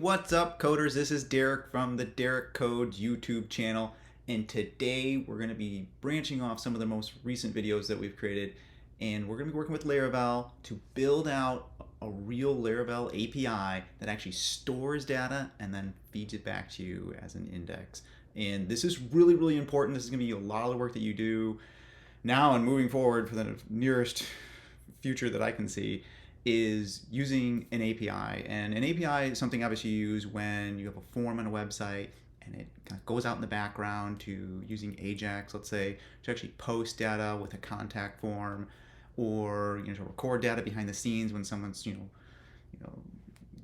what's up, coders? This is Derek from the Derek Codes YouTube channel, and today we're going to be branching off some of the most recent videos that we've created, and we're going to be working with Laravel to build out a real Laravel API that actually stores data and then feeds it back to you as an index. And this is really, really important. This is going to be a lot of the work that you do now and moving forward for the nearest future that I can see, is using an API. And an API is something obviously you use when you have a form on a website and it kind of goes out in the background to using Ajax, let's say, to actually post data with a contact form, or to record data behind the scenes when someone's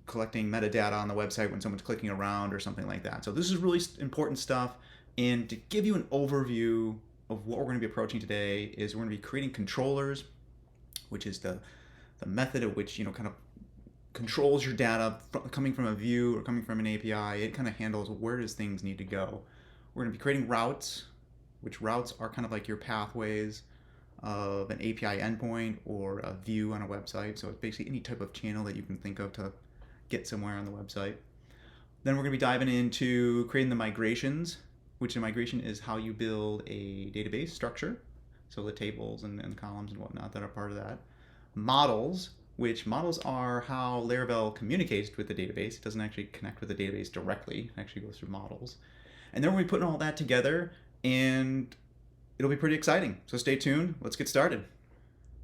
collecting metadata on the website when someone's clicking around or something like that. So this is really important stuff. And to give you an overview of what we're going to be approaching today is we're going to be creating controllers, which is the method at which kind of controls your data coming from a view or coming from an API. It kind of handles where does things need to go. We're going to be creating routes, which routes are kind of like your pathways of an API endpoint or a view on a website. So it's basically any type of channel that you can think of to get somewhere on the website. Then we're going to be diving into creating the migrations, which a migration is how you build a database structure. So the tables and columns and whatnot that are part of that. Models, which models are how Laravel communicates with the database. It doesn't actually connect with the database directly. It actually goes through models. And then we'll be putting all that together, and it'll be pretty exciting. So stay tuned. Let's get started.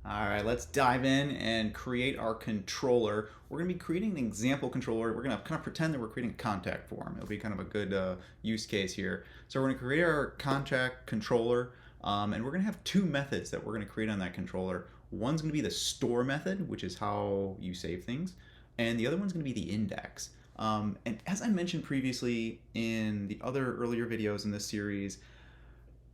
All right, let's dive in and create our controller. We're going to be creating an example controller. We're going to kind of pretend that we're creating a contact form. It'll be kind of a good use case here. So we're going to create our contact controller, and we're going to have two methods that we're going to create on that controller. One's going to be the store method, which is how you save things, and the other one's going to be the index. And as I mentioned previously in the other earlier videos in this series,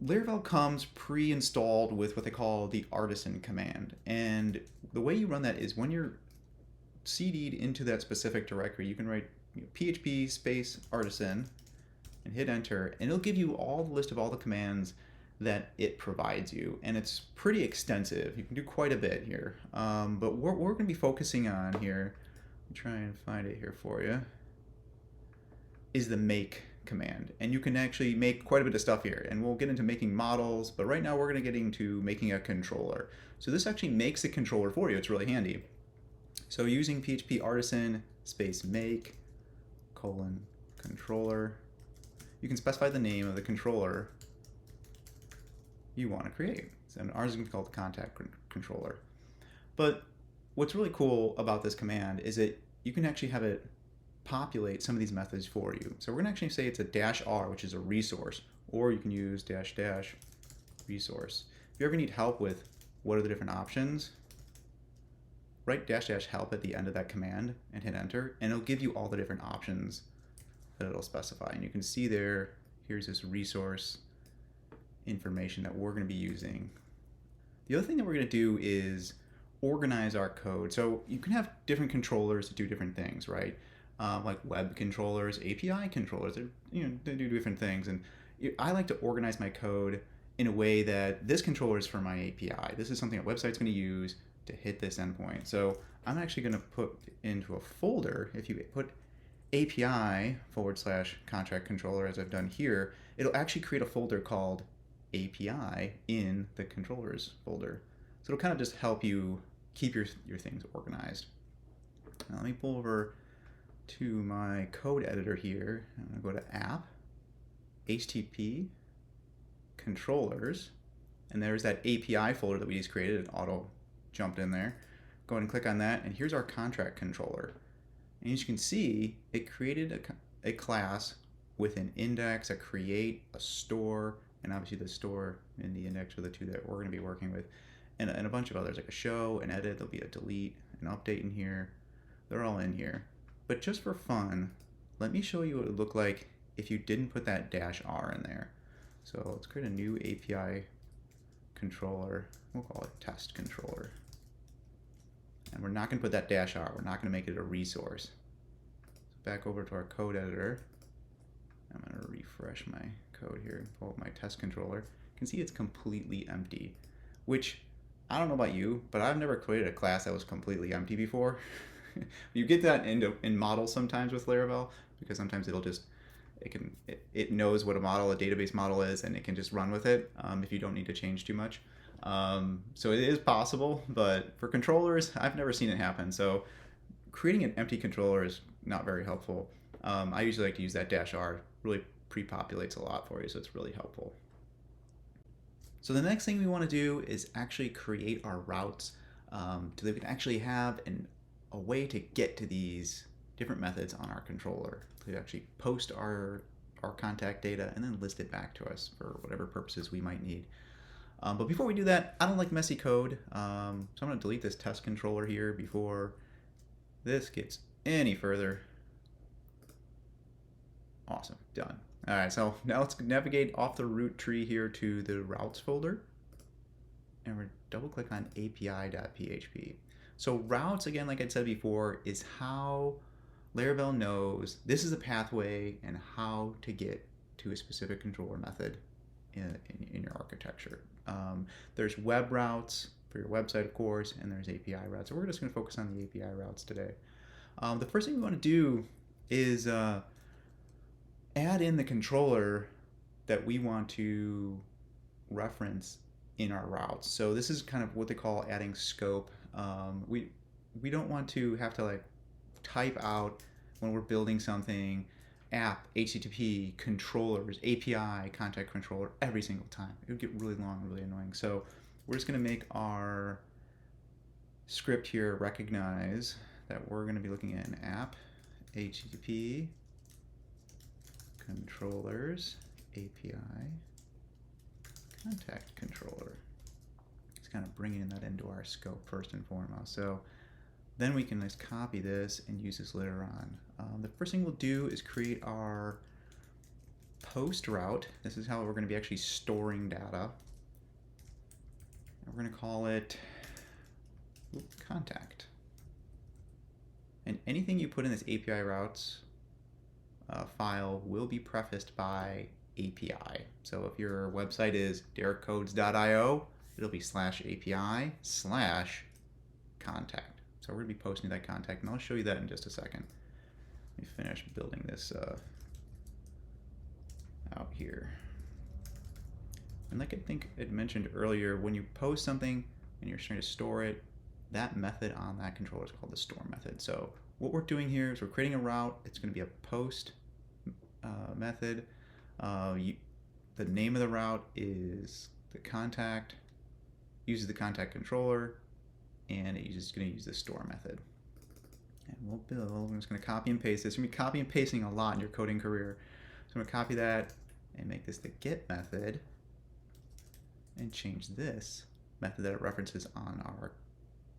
Laravel comes pre-installed with what they call the artisan command. And the way you run that is when you're cd'd into that specific directory, you can write php space artisan and hit enter, and it'll give you all the list of all the commands that it provides you, and it's pretty extensive. You can do quite a bit here, but what we're going to be focusing on here, try and find it here for you, is the make command. And you can actually make quite a bit of stuff here, and we'll get into making models, but right now we're going to get into making a controller. So this actually makes a controller for you. It's really handy. So using php artisan space make controller, you can specify the name of the controller you want to create. And ours is going to be called the contact controller. But what's really cool about this command is that you can actually have it populate some of these methods for you. So we're going to actually say it's a -r, which is a resource, or you can use -- resource. If you ever need help with what are the different options, write -- help at the end of that command and hit enter, and it'll give you all the different options that it'll specify. And you can see there, here's this resource information that we're going to be using. The other thing that we're going to do is organize our code. So you can have different controllers that do different things, right? Like web controllers, API controllers, they do different things. And I like to organize my code in a way that this controller is for my API. This is something a website's going to use to hit this endpoint. So I'm actually going to put into a folder, if you put API / contract controller, as I've done here, it'll actually create a folder called API in the controllers folder. So it'll kind of just help you keep your things organized. Now let me pull over to my code editor here. I'm going to go to app, HTTP, controllers, and there's that API folder that we just created. It auto jumped in there. Go ahead and click on that, and here's our contract controller. And as you can see, it created a class with an index, a create, a store, and obviously the store and the index are the two that we're going to be working with, and a bunch of others like a show, an edit, there'll be a delete, an update in here. They're all in here. But just for fun, let me show you what it would look like if you didn't put that -r in there. So let's create a new API controller. We'll call it test controller. And we're not going to put that -r. We're not going to make it a resource. So back over to our code editor. I'm going to refresh my code here, pull up my test controller. You can see it's completely empty, which I don't know about you, but I've never created a class that was completely empty before. You get that in models sometimes with Laravel, because sometimes it knows what a database model is, and it can just run with it if you don't need to change too much. So it is possible, but for controllers, I've never seen it happen. So creating an empty controller is not very helpful. I usually like to use that -r. Really pre-populates a lot for you, so it's really helpful. So the next thing we want to do is actually create our routes so that we can actually have a way to get to these different methods on our controller. To actually post our contact data and then list it back to us for whatever purposes we might need. But before we do that, I don't like messy code, so I'm going to delete this test controller here before this gets any further. Awesome, done. All right, so now let's navigate off the root tree here to the routes folder, and we're double click on api.php. So routes, again, like I said before, is how Laravel knows this is a pathway and how to get to a specific controller method in your architecture. There's web routes for your website, of course, and there's API routes. So we're just going to focus on the API routes today. The first thing we want to do is add in the controller that we want to reference in our routes. So this is kind of what they call adding scope. We don't want to have to like type out when we're building something app, HTTP, controllers, API, contact controller every single time. It would get really long, really annoying. So we're just going to make our script here recognize that we're going to be looking at an app, HTTP, controllers, API, contact controller. It's kind of bringing that into our scope first and foremost. So then we can just copy this and use this later on. The first thing we'll do is create our post route. This is how we're going to be actually storing data. And we're going to call it contact. And anything you put in this API routes file will be prefaced by API. So if your website is derekcodes.io, it'll be /API/contact. So we're going to be posting that contact, and I'll show you that in just a second. Let me finish building this out here. And like I think it mentioned earlier, when you post something and you're trying to store it, that method on that controller is called the store method. So what we're doing here is we're creating a route. It's going to be a post method. The name of the route is the contact, uses the contact controller, and it's going to use the store method. And we'll build, I'm just going to copy and paste this. You're going to be copy and pasting a lot in your coding career. So I'm going to copy that and make this the get method and change this method that it references on our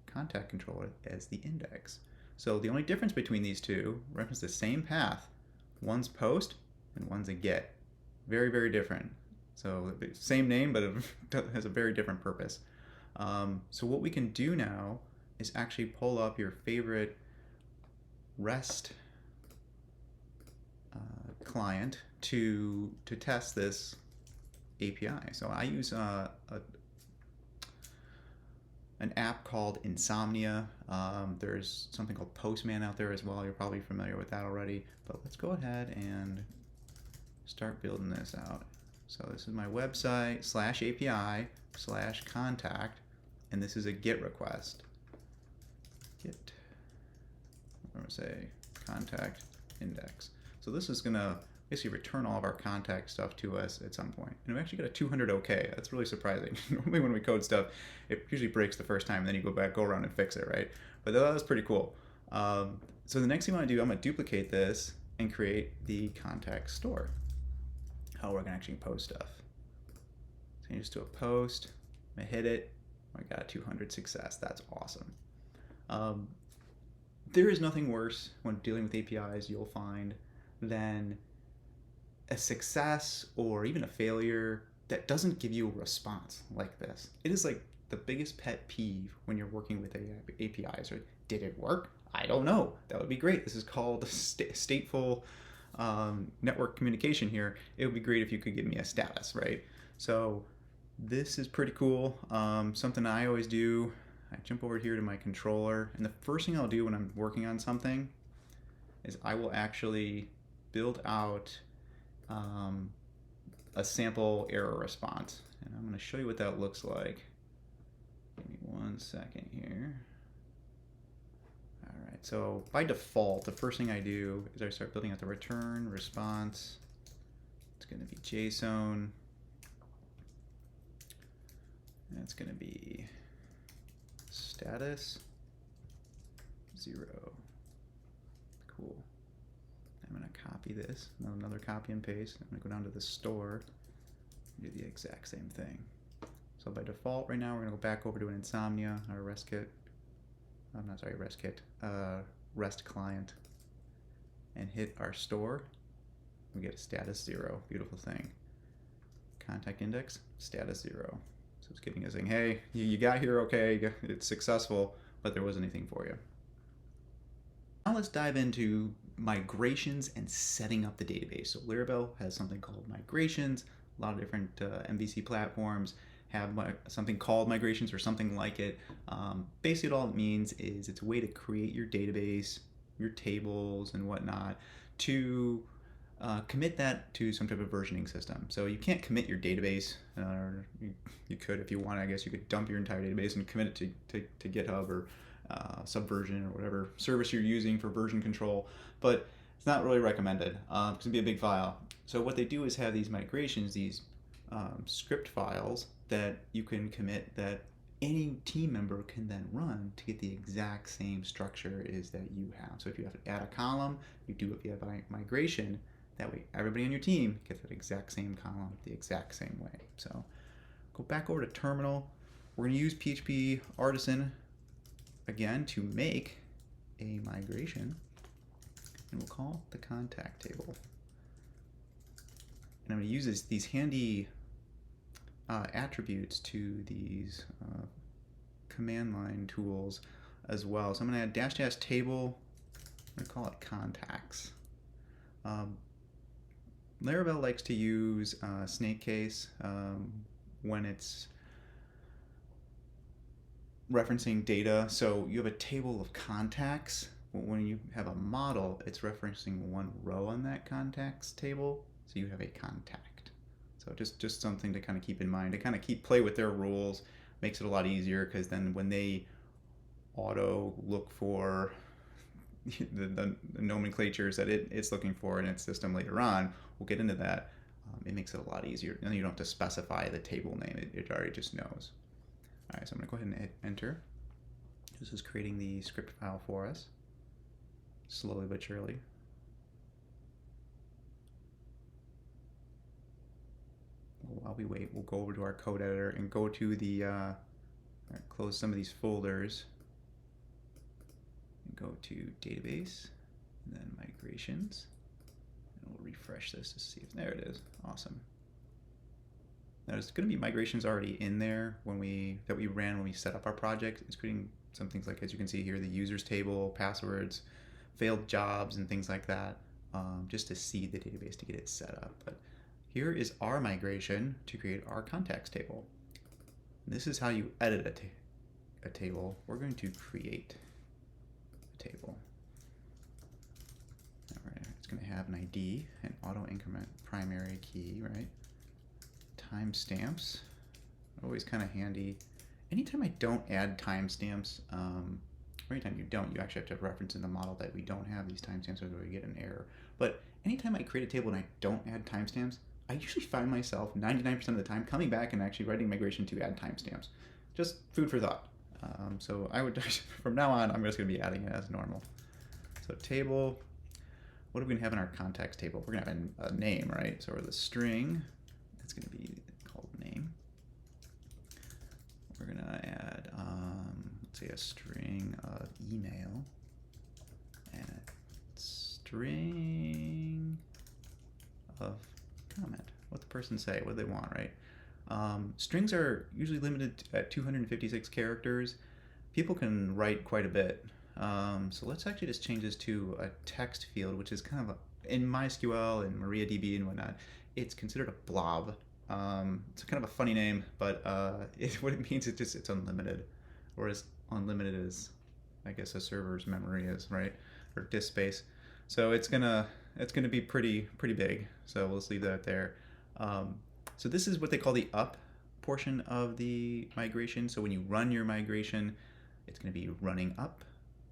contact controller as the index. So the only difference between these two reference the same path. One's post and one's a get. Very, very different. So same name, but it has a very different purpose. So what we can do now is actually pull up your favorite REST client to test this API. So I use an app called Insomnia. There's something called Postman out there as well. You're probably familiar with that already. But let's go ahead and start building this out. So this is my website /API/contact, and this is a GET request. Get, I'm going to say contact index. So this is going to basically return all of our contact stuff to us at some point. And we actually got a 200 OK. That's really surprising. Normally when we code stuff, it usually breaks the first time, and then you go around and fix it, right? But that was pretty cool. So the next thing I want to do, I'm going to duplicate this and create the contact store. How we're going to actually post stuff. So you just do a post, I hit it, I got a 200 success. That's awesome. There is nothing worse when dealing with APIs, you'll find, than a success or even a failure that doesn't give you a response like this. It is like the biggest pet peeve when you're working with APIs. Or did it work? I don't know. That would be great. This is called stateful network communication here. It would be great if you could give me a status, right? So this is pretty cool. Something I always do, I jump over here to my controller, and the first thing I'll do when I'm working on something is I will actually build out a sample error response. And I'm going to show you what that looks like. Give me 1 second here. All right, so by default, the first thing I do is I start building out the return response. It's going to be JSON. That's going to be status 0. Cool. I'm going to copy this, another copy and paste. I'm going to go down to the store and do the exact same thing. So by default, right now, we're going to go back over to an Insomnia, our REST kit. I'm not sorry, REST kit, REST client, and hit our store. We get a status 0. Beautiful thing. Contact index, status 0. So it's giving us saying, hey, you got here okay, it's successful, but there wasn't anything for you. Now let's dive into migrations and setting up the database. So Laravel has something called migrations. A lot of different MVC platforms have something called migrations or something like it. Basically all it means is it's a way to create your database, your tables and whatnot, to commit that to some type of versioning system. So you can't commit your database, or you could if you want. I guess you could dump your entire database and commit it to GitHub or Subversion or whatever service you're using for version control, but it's not really recommended because it'd be a big file. So what they do is have these migrations, these script files that you can commit that any team member can then run to get the exact same structure is that you have. So if you have to add a column, you do it via migration. That way everybody on your team gets that exact same column the exact same way. So go back over to terminal. We're going to use PHP Artisan again to make a migration, and we'll call the contact table. And I'm going to use these handy attributes to these command line tools as well. So I'm going to add -- table. I'm going to call it contacts. Laravel likes to use snake case when it's referencing data. So you have a table of contacts. When you have a model, it's referencing one row on that contacts table. So you have a contact. So just something to kind of keep in mind, to kind of play with their rules. Makes it a lot easier because then when they auto look for the nomenclatures that it's looking for in its system later on, we'll get into that. It makes it a lot easier. And you don't have to specify the table name. It already just knows. All right, so I'm going to go ahead and hit enter. This is creating the script file for us, slowly but surely. While we wait, we'll go over to our code editor and go to the, close some of these folders. And go to database, and then migrations. And we'll refresh this to see if, there it is, awesome. Now there's going to be migrations already in there that we ran when we set up our project. It's creating some things like, as you can see here, the users table, passwords, failed jobs, and things like that, just to see the database to get it set up. But here is our migration to create our contacts table. This is how you edit a table. We're going to create a table. All right, it's going to have an ID, an auto increment primary key, right? Timestamps, always kind of handy. Anytime I don't add timestamps, or anytime you don't, you actually have to reference in the model that we don't have these timestamps or we get an error. But anytime I create a table and I don't add timestamps, I usually find myself 99% of the time coming back and actually writing migration to add timestamps. Just food for thought. So I would, from now on, I'm just going to be adding it as normal. So table, what are we going to have in our context table? We're going to have a name, right? So the string, it's going to be called name. We're going to add, let's say, a string of email and a string of comment. What the person say, what do they want, right? Strings are usually limited at 256 characters. People can write quite a bit. So let's actually just change this to a text field, which is kind of in MySQL and MariaDB and whatnot, it's considered a blob. It's kind of a funny name, but what it means is just it's unlimited. Whereas unlimited as I guess a server's memory is, right? Or disk space. So it's gonna be pretty big. So we'll just leave that there. So this is what they call the up portion of the migration. So when you run your migration, it's going to be running up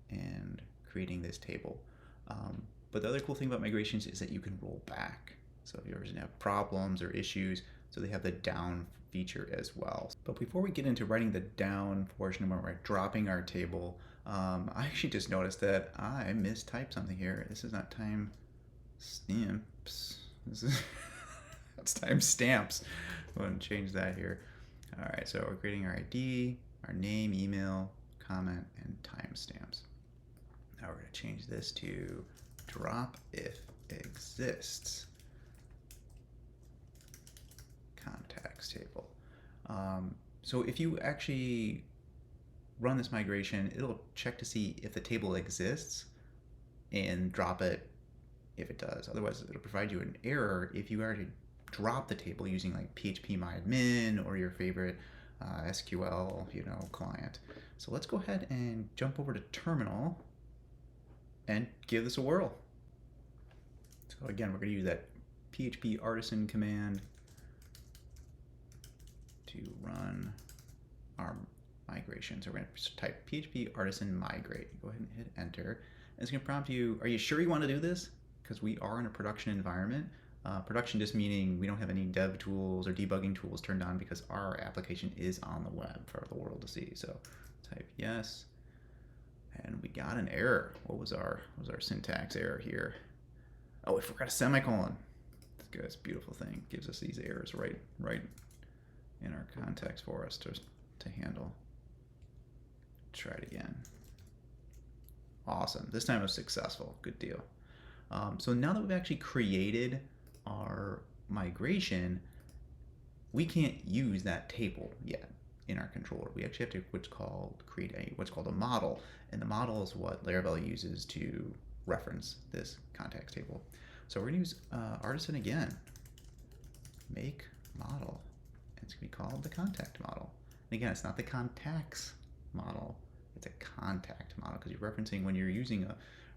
and creating this table. But the other cool thing about migrations is that you can roll back. So if you're going to have problems or issues, so they have the down feature as well. But before we get into writing the down portion where we're dropping our table, I actually just noticed that I mistyped something here. This is not time stamps. This is that's time stamps. Go ahead and change that here. All right, so we're creating our ID, our name, email, comment, and timestamps. Now we're going to change this to drop if exists contacts table. So if you actually run this migration, it'll check to see if the table exists and drop it if it does. Otherwise, it'll provide you an error if you already drop the table using like phpMyAdmin or your favorite SQL, client. So let's go ahead and jump over to terminal and give this a whirl. So again, we're going to use that php artisan command to run our migration. So we're going to type php artisan migrate. Go ahead and hit enter. And it's going to prompt you, are you sure you want to do this? Because we are in a production environment. Production just meaning we don't have any dev tools or debugging tools turned on because our application is on the web for the world to see. So type yes, and we got an error. What was our syntax error here? Oh, we forgot a semicolon. This beautiful thing gives us these errors right in our context for us to handle. Try it again. Awesome. This time it was successful. Good deal. So now that we've actually created our migration, we can't use that table yet in our controller. We actually have to create what's called a model, and the model is what Laravel uses to reference this contacts table. So we're going to use artisan again. Make model. It's going to be called the contact model. And again, it's not the contacts model. It's a contact model because you're referencing when you're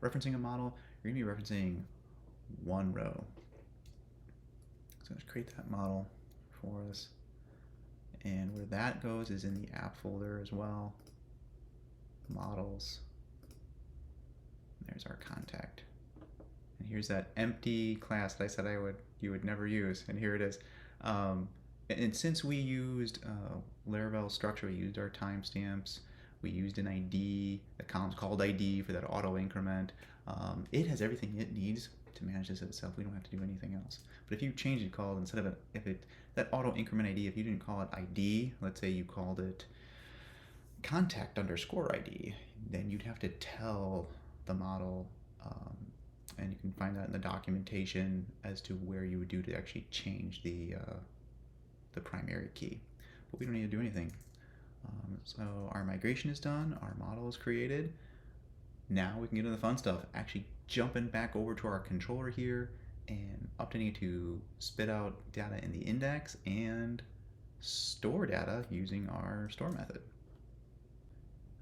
referencing a model, you're going to be referencing one row. So let's create that model for us. And where that goes is in the app folder as well. Models. There's our contact. And here's that empty class that I said you would never use. And here it is. And since we used Laravel structure, we used our timestamps, we used an ID, a column called ID for that auto increment. It has everything it needs to manage this itself. We don't have to do anything else. But if you change it called, instead of that auto increment ID, if you didn't call it ID, let's say you called it contact underscore ID, then you'd have to tell the model, and you can find that in the documentation as to where you would do to actually change the primary key. But we don't need to do anything. So our migration is done, our model is created. Now we can get into the fun stuff, actually jumping back over to our controller here and updating it to spit out data in the index and store data using our store method.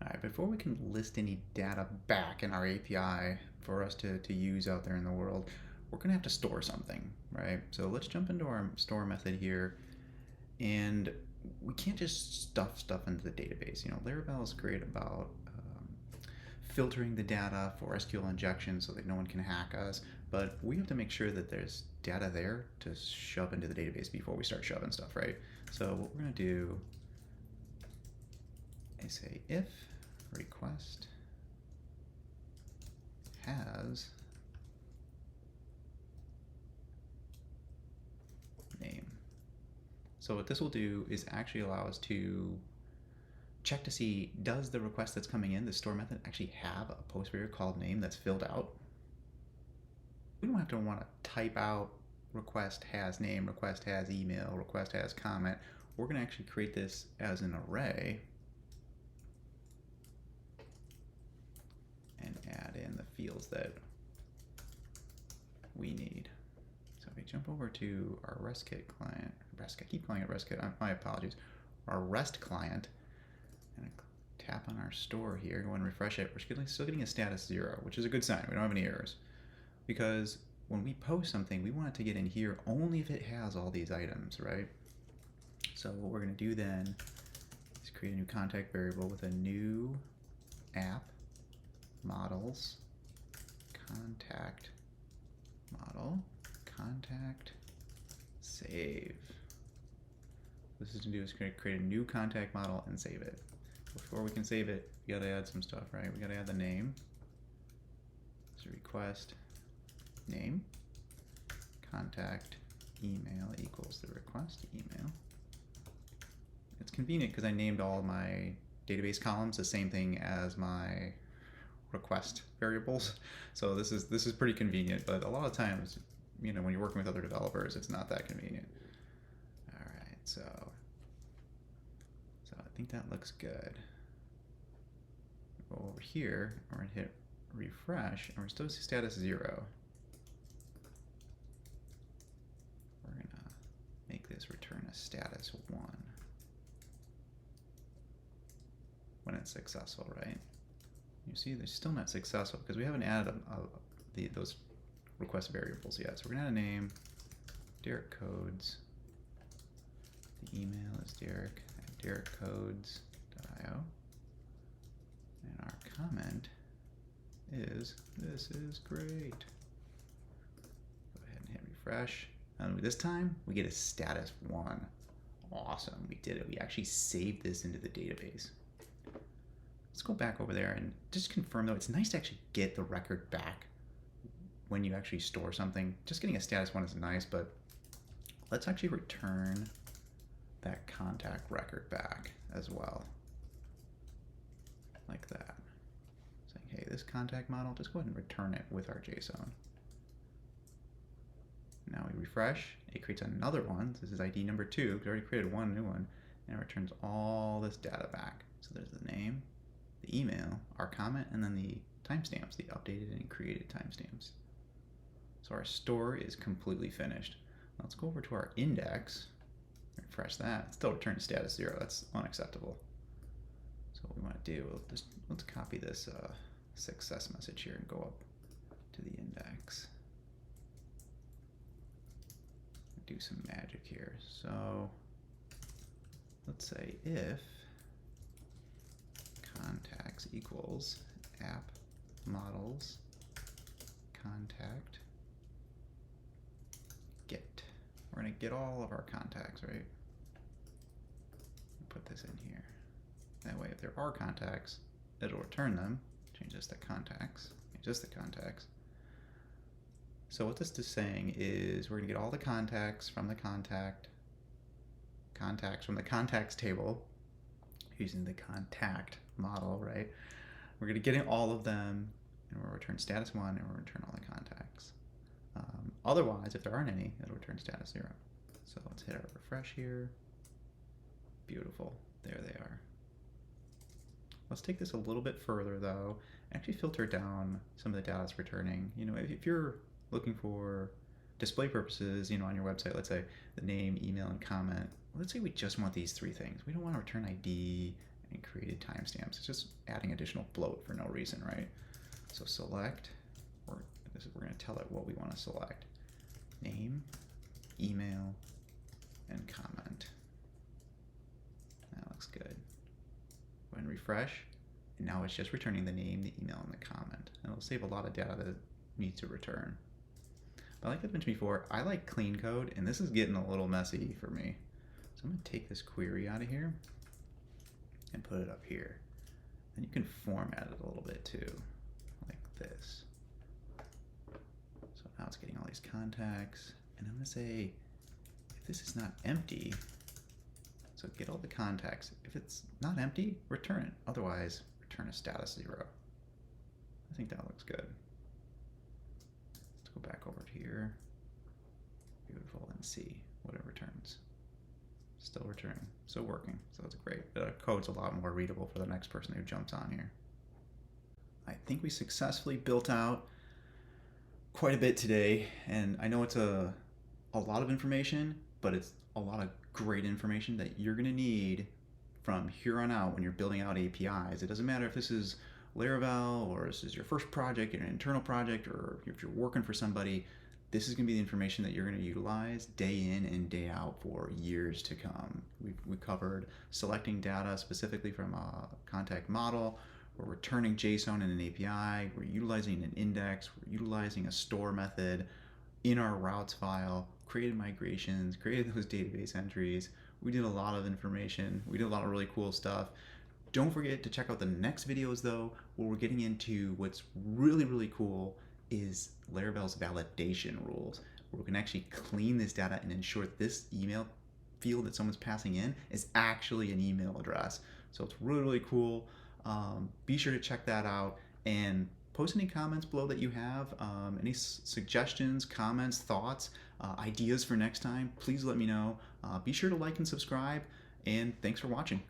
All right, before we can list any data back in our API for us to use out there in the world, we're gonna have to store something, right? So let's jump into our store method here. And we can't just stuff stuff into the database. Laravel is great about filtering the data for SQL injection so that no one can hack us, but we have to make sure that there's data there to shove into the database before we start shoving stuff, right? So what we're going to do is say if request has name. So what this will do is actually allow us to check to see, does the request that's coming in, the store method, actually have a post variable called name that's filled out? We don't have to want to type out request has name, request has email, request has comment. We're going to actually create this as an array and add in the fields that we need. So if we jump over to our RESTKit client, I keep calling it RESTKit, my apologies, our REST client, and tap on our store here, go and refresh it, we're still getting a status 0, which is a good sign. We don't have any errors. Because when we post something, we want it to get in here only if it has all these items, right? So what we're going to do then is create a new contact variable with a new app models contact model contact save. What this is to do is create a new contact model and save it. Before we can save it, we gotta add some stuff, right? We gotta add the name. So request name contact email equals the request email. It's convenient because I named all of my database columns the same thing as my request variables. So this is pretty convenient, but a lot of times, you know, when you're working with other developers, it's not that convenient. All right, so I think that looks good. Go over here, we're gonna hit refresh, and we're still status 0. We're gonna make this return a status 1 when it's successful, right? You see, they're still not successful because we haven't added those request variables yet. So we're gonna add a name, Derek Codes. The email is Derek at derekcodes.io. And our comment is, this is great. Go ahead and hit refresh. And this time, we get a status 1. Awesome, we did it. We actually saved this into the database. Let's go back over there and just confirm, though, it's nice to actually get the record back when you actually store something. Just getting a status 1 is nice, but let's actually return that contact record back as well. Like that. Saying, hey, this contact model, just go ahead and return it with our JSON. Now we refresh, it creates another one. This is ID number 2, because we already created one new one, and it returns all this data back. So there's the name, the email, our comment, and then the timestamps, the updated and created timestamps. So our store is completely finished. Let's go over to our index, refresh that. It still returns status 0. That's unacceptable. So what we want to do, let's copy this success message here and go up to the index. Do some magic here. So let's say if contacts equals app models contact get. We're going to get all of our contacts, right? Put this in here. That way, if there are contacts, it'll return them. Change this to contacts. Change this to contacts. So what this is saying is we're going to get all the contacts from the contacts from the contacts table using the contact model, right? We're going to get in all of them, and we'll return status 1, and we'll return all the contacts. Otherwise, if there aren't any, it'll return status 0. So let's hit our refresh here. Beautiful. There they are. Let's take this a little bit further, though. Actually filter down some of the data it's returning. You know, if you're looking for display purposes, you know, on your website, let's say the name, email, and comment. Let's say we just want these 3 things. We don't want to return ID and created timestamps. It's just adding additional bloat for no reason, right? So select, we're going to tell it what we want to select. Name, email, and comment. That looks good. Go ahead and refresh. And now it's just returning the name, the email, and the comment. And it'll save a lot of data that it needs to return. But like I mentioned before, I like clean code, and this is getting a little messy for me. So I'm going to take this query out of here and put it up here. And you can format it a little bit too, like this. So now it's getting all these contacts, and I'm going to say, if this is not empty, so get all the contacts. If it's not empty, return it. Otherwise, return a status 0. I think that looks good. Let's go back over to here. Beautiful, and see what it returns. Still returning, still working, so it's great. The code's a lot more readable for the next person who jumps on here. I think we successfully built out quite a bit today, and I know it's a lot of information, but it's a lot of great information that you're going to need from here on out when you're building out APIs. It doesn't matter if this is Laravel or this is your first project, an internal project, or if you're working for somebody. This is going to be the information that you're going to utilize day in and day out for years to come. We covered selecting data specifically from a contact model. We're returning JSON in an API. We're utilizing an index. We're utilizing a store method in our routes file, created migrations, created those database entries. We did a lot of information. We did a lot of really cool stuff. Don't forget to check out the next videos though, where we're getting into what's really, really cool is Laravel's validation rules, where we can actually clean this data and ensure this email field that someone's passing in is actually an email address. So it's really, really cool. Be sure to check that out and post any comments below that you have, any suggestions, comments, thoughts, ideas for next time. Please let me know. Be sure to like and subscribe, and thanks for watching.